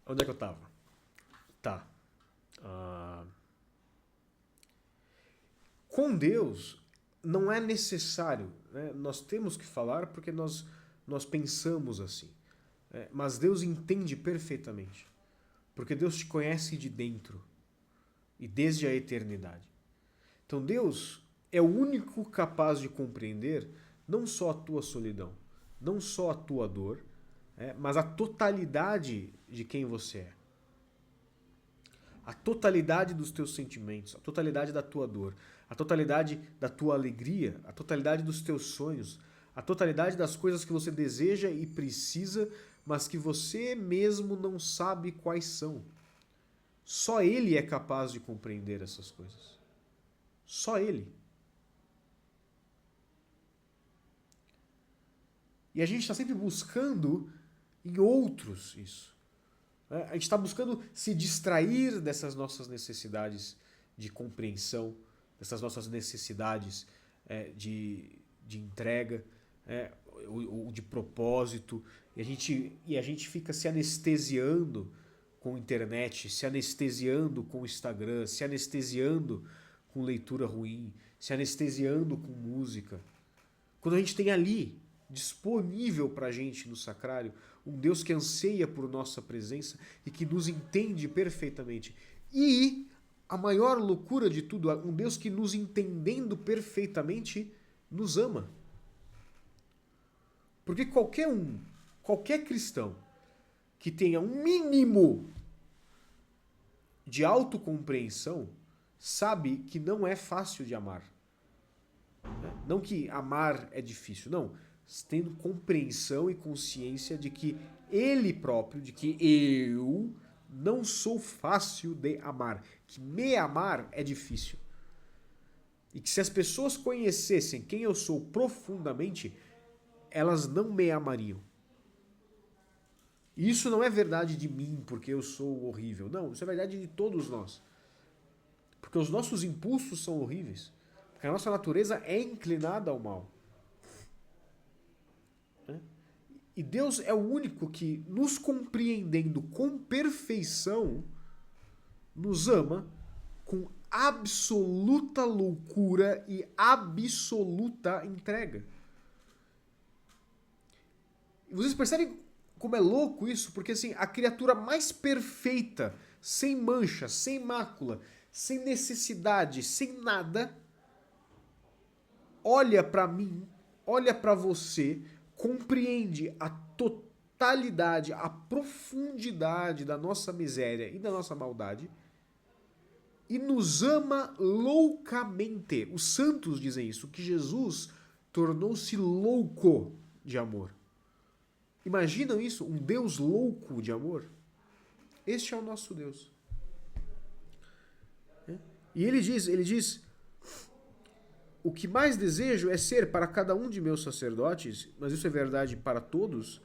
Onde é que eu tava? Tá. Com Deus não é necessário, né? Nós temos que falar porque nós pensamos assim. Mas Deus entende perfeitamente. Porque Deus te conhece de dentro e desde a eternidade. Então Deus é o único capaz de compreender não só a tua solidão, não só a tua dor, mas a totalidade de quem você é. A totalidade dos teus sentimentos, a totalidade da tua dor, a totalidade da tua alegria, a totalidade dos teus sonhos, a totalidade das coisas que você deseja e precisa, mas que você mesmo não sabe quais são. Só Ele é capaz de compreender essas coisas. Só Ele. E a gente está sempre buscando em outros isso. A gente está buscando se distrair dessas nossas necessidades de compreensão, dessas nossas necessidades de entrega, ou de propósito. E a gente fica se anestesiando com a internet, se anestesiando com o Instagram, se anestesiando com leitura ruim, se anestesiando com música. Quando a gente tem ali, disponível para a gente no sacrário, um Deus que anseia por nossa presença e que nos entende perfeitamente. E a maior loucura de tudo, um Deus que nos entendendo perfeitamente, nos ama. Porque qualquer cristão que tenha um mínimo de autocompreensão, sabe que não é fácil de amar. Não que amar é difícil, não. Tendo compreensão e consciência de que ele próprio, de que eu não sou fácil de amar, que me amar é difícil. E que se as pessoas conhecessem quem eu sou profundamente, elas não me amariam. E isso não é verdade de mim porque eu sou horrível. Não, isso é verdade de todos nós. Porque os nossos impulsos são horríveis. Porque a nossa natureza é inclinada ao mal. E Deus é o único que, nos compreendendo com perfeição, nos ama com absoluta loucura e absoluta entrega. E vocês percebem como é louco isso? Porque assim, a criatura mais perfeita, sem mancha, sem mácula, sem necessidade, sem nada, olha para mim, olha para você, compreende a totalidade, a profundidade da nossa miséria e da nossa maldade e nos ama loucamente. Os santos dizem isso, que Jesus tornou-se louco de amor. Imaginam isso? Um Deus louco de amor? Este é o nosso Deus. E ele diz, o que mais desejo é ser para cada um de meus sacerdotes, mas isso é verdade para todos,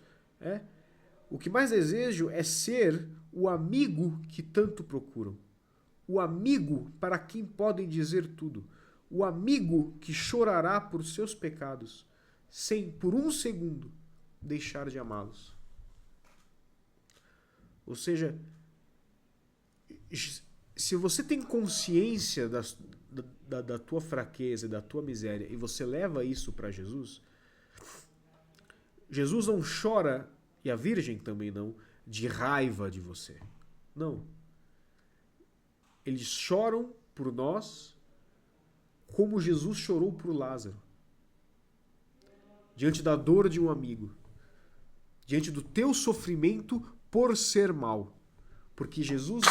o que mais desejo é ser o amigo que tanto procuram. O amigo para quem podem dizer tudo. O amigo que chorará por seus pecados, sem, por um segundo, deixar de amá-los. Ou seja, se você tem consciência da tua fraqueza, da tua miséria, e você leva isso para Jesus, Jesus não chora, e a Virgem também não, de raiva de você. Não. Eles choram por nós como Jesus chorou por Lázaro. Diante da dor de um amigo. Diante do teu sofrimento por ser mal. Porque Jesus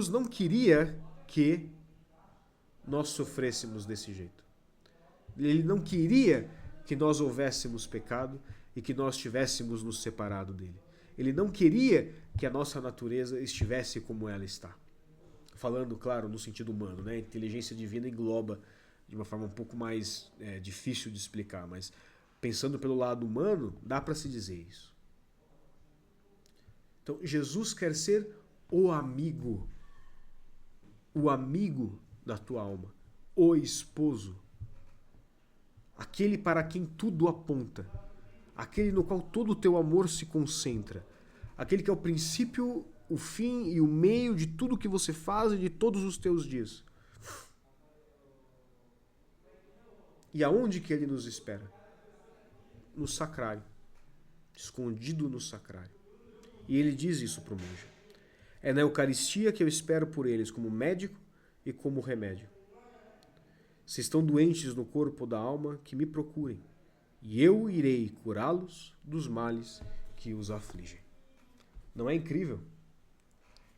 não queria que nós sofrêssemos desse jeito. Ele não queria que nós houvéssemos pecado e que nós tivéssemos nos separado dele. Ele não queria que a nossa natureza estivesse como ela está. Falando, claro, no sentido humano, né? A inteligência divina engloba de uma forma um pouco mais difícil de explicar, mas pensando pelo lado humano, dá para se dizer isso. Então, Jesus quer ser o amigo da tua alma, o esposo, aquele para quem tudo aponta, aquele no qual todo o teu amor se concentra, aquele que é o princípio, o fim e o meio de tudo que você faz e de todos os teus dias. E aonde que ele nos espera? no sacrário. Escondido no sacrário. E ele diz isso para o monge. É na Eucaristia que eu espero por eles como médico e como remédio. Se estão doentes no corpo ou da alma, que me procurem, e eu irei curá-los dos males que os afligem. Não é incrível?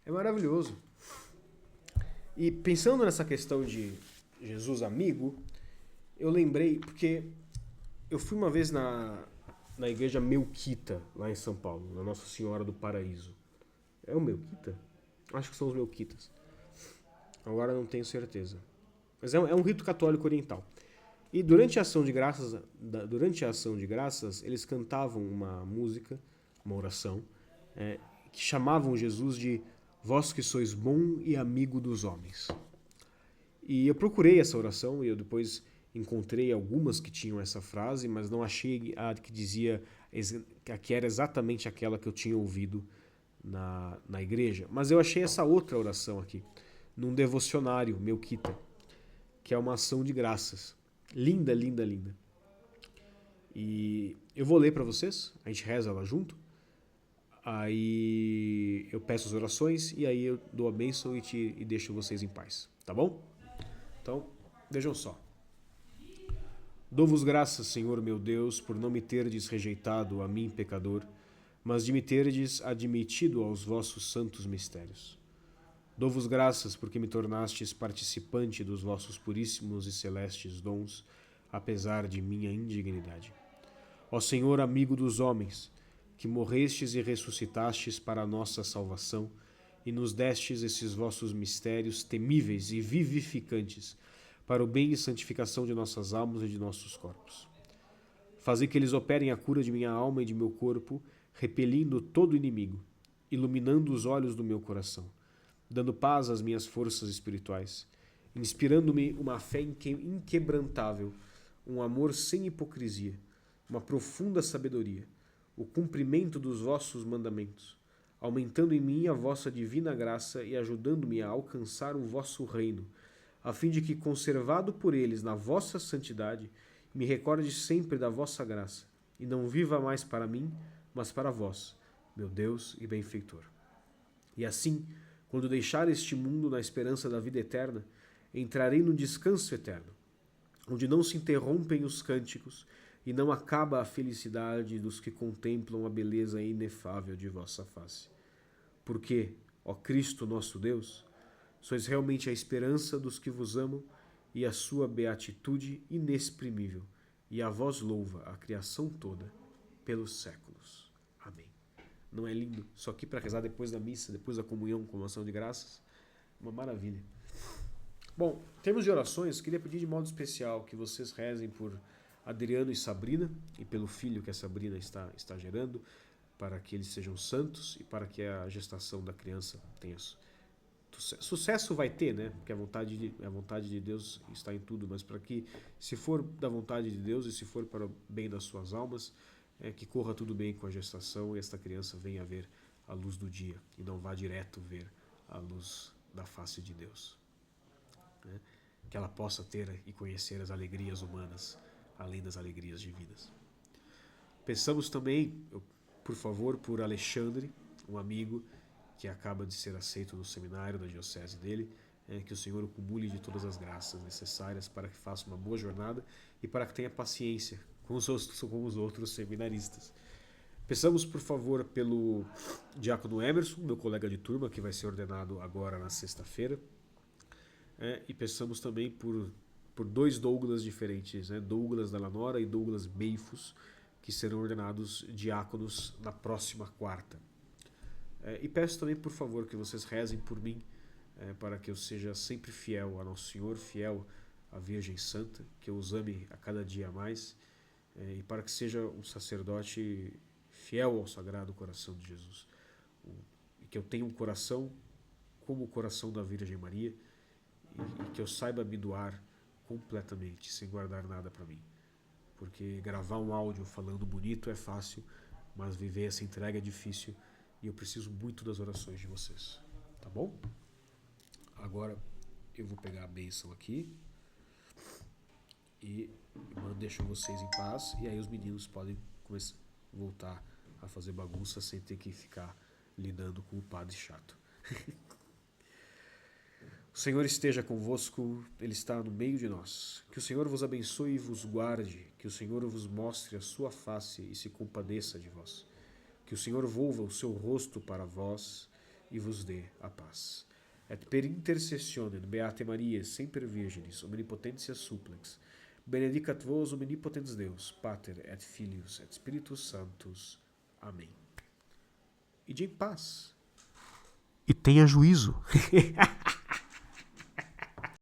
É maravilhoso. E pensando nessa questão de Jesus amigo, eu lembrei, porque eu fui uma vez na igreja Melquita, lá em São Paulo, na Nossa Senhora do Paraíso. É o Melquita? Acho que são os Melquitas. Agora não tenho certeza. Mas é um rito católico oriental. E durante a ação de graças, eles cantavam uma música, uma oração, que chamavam Jesus de vós que sois bom e amigo dos homens. E eu procurei essa oração e eu depois encontrei algumas que tinham essa frase, mas não achei a que dizia que era exatamente aquela que eu tinha ouvido na igreja. Mas eu achei essa outra oração aqui, num devocionário Melquita, que é uma ação de graças. Linda, linda, linda. E eu vou ler para vocês, a gente reza lá junto. Aí eu peço as orações e aí eu dou a bênção e deixo vocês em paz, tá bom? Então, vejam só. Dou-vos graças, Senhor meu Deus, por não me terdes rejeitado a mim, pecador, mas de me terdes admitido aos vossos santos mistérios. Dou-vos graças porque me tornastes participante dos vossos puríssimos e celestes dons, apesar de minha indignidade. Ó Senhor, amigo dos homens, que morrestes e ressuscitastes para a nossa salvação, e nos destes esses vossos mistérios temíveis e vivificantes, para o bem e santificação de nossas almas e de nossos corpos. Fazei que eles operem a cura de minha alma e de meu corpo, repelindo todo inimigo, iluminando os olhos do meu coração, dando paz às minhas forças espirituais, inspirando-me uma fé inquebrantável, um amor sem hipocrisia, uma profunda sabedoria, o cumprimento dos vossos mandamentos, aumentando em mim a vossa divina graça e ajudando-me a alcançar o vosso reino, a fim de que, conservado por eles na vossa santidade, me recorde sempre da vossa graça, e não viva mais para mim, mas para vós, meu Deus e benfeitor. E assim, quando deixar este mundo na esperança da vida eterna, entrarei no descanso eterno, onde não se interrompem os cânticos e não acaba a felicidade dos que contemplam a beleza inefável de vossa face. Porque, ó Cristo nosso Deus, sois realmente a esperança dos que vos amam e a sua beatitude inexprimível, e a vós louva a criação toda pelos séculos. Amém. Não é lindo? Só aqui para rezar depois da missa, depois da comunhão com ação de graças. Uma maravilha. Bom, em termos de orações, queria pedir de modo especial que vocês rezem por Adriano e Sabrina e pelo filho que a Sabrina está gerando, para que eles sejam santos e para que a gestação da criança tenha sucesso. Vai ter, né? Porque a vontade de Deus está em tudo, mas para que, se for da vontade de Deus e se for para o bem das suas almas, que corra tudo bem com a gestação e esta criança venha ver a luz do dia e não vá direto ver a luz da face de Deus. Né? Que ela possa ter e conhecer as alegrias humanas, além das alegrias divinas. Pensamos também, por favor, por Alexandre, um amigo que acaba de ser aceito no seminário da diocese dele, que o Senhor o cumule de todas as graças necessárias para que faça uma boa jornada e para que tenha paciência com os outros seminaristas. Pensamos, por favor, pelo diácono Emerson, meu colega de turma, que vai ser ordenado agora na sexta-feira. E pensamos também por dois Douglas diferentes, Douglas Dallanora e Douglas Beifus, que serão ordenados diáconos na próxima quarta. E peço também, por favor, que vocês rezem por mim, para que eu seja sempre fiel a Nosso Senhor, fiel à Virgem Santa, que eu os ame a cada dia mais, e para que seja um sacerdote fiel ao Sagrado Coração de Jesus. E que eu tenha um coração como o coração da Virgem Maria, e que eu saiba me doar completamente, sem guardar nada para mim. Porque gravar um áudio falando bonito é fácil, mas viver essa entrega é difícil, e eu preciso muito das orações de vocês. Tá bom? Agora eu vou pegar a bênção aqui e Eu deixo vocês em paz e aí os meninos podem voltar a fazer bagunça sem ter que ficar lidando com o padre chato. O Senhor esteja convosco, Ele está no meio de nós. Que o Senhor vos abençoe e vos guarde, que o Senhor vos mostre a sua face e se compadeça de vós. Que o Senhor volva o seu rosto para vós e vos dê a paz. Et per intercessionem Beate Maria, semper Virginis, omnipotentias supplex, benedicat vos omnipotens Deus, Pater et Filius et Spiritus Sanctus. Amém. Ide em paz. E tenha juízo.